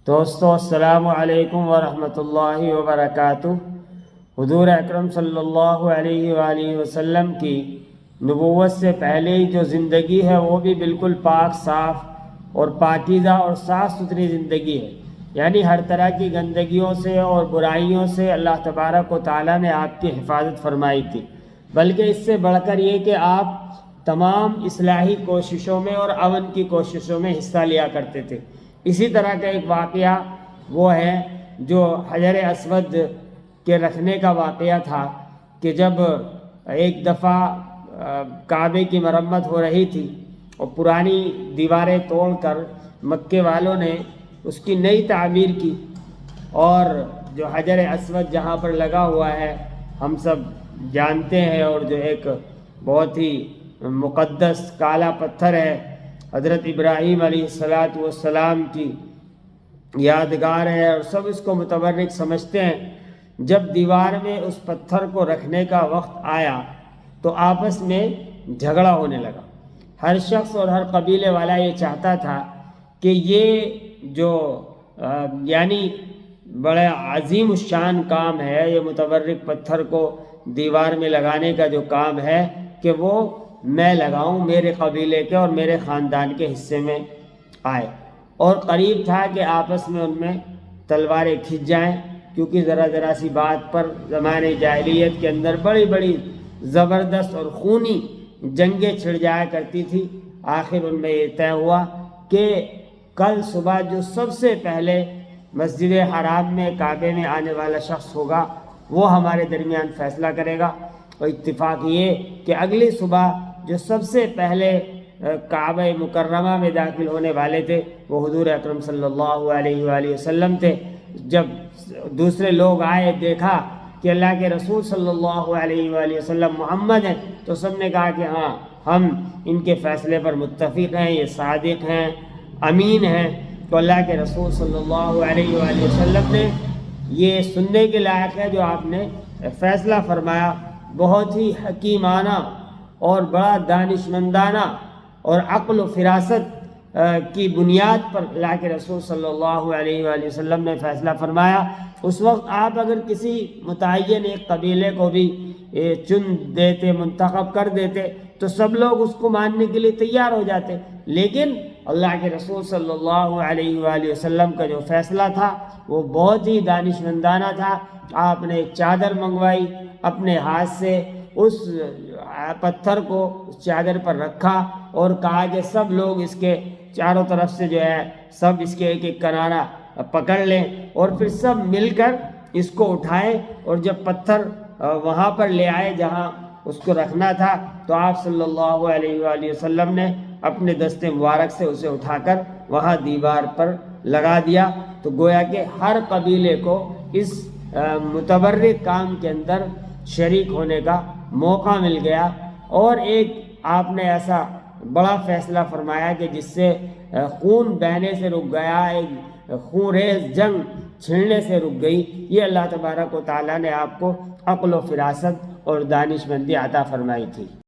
دوستو السلام علیکم ورحمۃ اللہ وبرکاتہ۔ حضور اکرم صلی اللہ علیہ وآلہ وسلم کی نبوت سے پہلے جو زندگی ہے وہ بھی بالکل پاک صاف اور پاکیزہ اور صاف ستھری زندگی ہے، یعنی ہر طرح کی گندگیوں سے اور برائیوں سے اللہ تبارک و تعالیٰ نے آپ کی حفاظت فرمائی تھی۔ بلکہ اس سے بڑھ کر یہ کہ آپ تمام اصلاحی کوششوں میں اور امن کی کوششوں میں حصہ لیا کرتے تھے۔ اسی طرح کا ایک واقعہ وہ ہے جو حجر اسود کے رکھنے کا واقعہ تھا کہ جب ایک دفعہ کعبے کی مرمت ہو رہی تھی اور پرانی دیواریں توڑ کر مکے والوں نے اس کی نئی تعمیر کی، اور جو حجر اسود جہاں پر لگا ہوا ہے ہم سب جانتے ہیں، اور جو ایک بہت ہی مقدس کالا پتھر ہے، حضرت ابراہیم علیہ السلام کی یادگار ہے اور سب اس کو متبرک سمجھتے ہیں۔ جب دیوار میں اس پتھر کو رکھنے کا وقت آیا تو آپس میں جھگڑا ہونے لگا۔ ہر شخص اور ہر قبیلے والا یہ چاہتا تھا کہ یہ جو یعنی بڑا عظیم الشان کام ہے، یہ متبرک پتھر کو دیوار میں لگانے کا جو کام ہے، کہ وہ میں لگاؤں، میرے قبیلے کے اور میرے خاندان کے حصے میں آئے۔ اور قریب تھا کہ آپس میں ان میں تلواریں کھنچ جائیں، کیونکہ ذرا ذرا سی بات پر زمانے جاہلیت کے اندر بڑی بڑی زبردست اور خونی جنگیں چھڑ جایا کرتی تھی۔ آخر ان میں یہ طے ہوا کہ کل صبح جو سب سے پہلے مسجد حرام میں کعبے میں آنے والا شخص ہوگا وہ ہمارے درمیان فیصلہ کرے گا۔ اور اتفاق یہ کہ اگلی صبح جو سب سے پہلے کعبہ مکرمہ میں داخل ہونے والے تھے وہ حضور اکرم صلی اللہ علیہ وآلہ وسلم تھے۔ جب دوسرے لوگ آئے، دیکھا کہ اللہ کے رسول صلی اللہ علیہ وآلہ وسلم محمد ہیں، تو سب نے کہا کہ ہاں، ہم ان کے فیصلے پر متفق ہیں، یہ صادق ہیں، امین ہیں۔ تو اللہ کے رسول صلی اللہ علیہ وآلہ وسلم نے یہ سننے کے لائق ہے جو آپ نے فیصلہ فرمایا، بہت ہی حکیمانہ اور بڑا دانشمندانہ اور عقل و فراست کی بنیاد پر اللہ کے رسول صلی اللہ علیہ وآلہ وسلم نے فیصلہ فرمایا۔ اس وقت آپ اگر کسی متعین ایک قبیلے کو بھی چن دیتے، منتخب کر دیتے، تو سب لوگ اس کو ماننے کے لیے تیار ہو جاتے، لیکن اللہ کے رسول صلی اللہ علیہ وآلہ وسلم کا جو فیصلہ تھا وہ بہت ہی دانشمندانہ تھا۔ آپ نے ایک چادر منگوائی، اپنے ہاتھ سے اس پتھر کو اس چادر پر رکھا اور کہا کہ سب لوگ اس کے چاروں طرف سے جو ہے سب اس کے ایک ایک کنارہ پکڑ لیں، اور پھر سب مل کر اس کو اٹھائیں، اور جب پتھر وہاں پر لے آئے جہاں اس کو رکھنا تھا تو آپ صلی اللہ علیہ وآلہ وسلم نے اپنے دست مبارک سے اسے اٹھا کر وہاں دیوار پر لگا دیا۔ تو گویا کہ ہر قبیلے کو اس متبرک کام کے اندر شریک ہونے کا موقع مل گیا، اور ایک آپ نے ایسا بڑا فیصلہ فرمایا کہ جس سے خون بہنے سے رک گیا، ایک خون ریز جنگ چھڑنے سے رک گئی۔ یہ اللہ تبارک و تعالیٰ نے آپ کو عقل و فراست اور دانشمندی عطا فرمائی تھی۔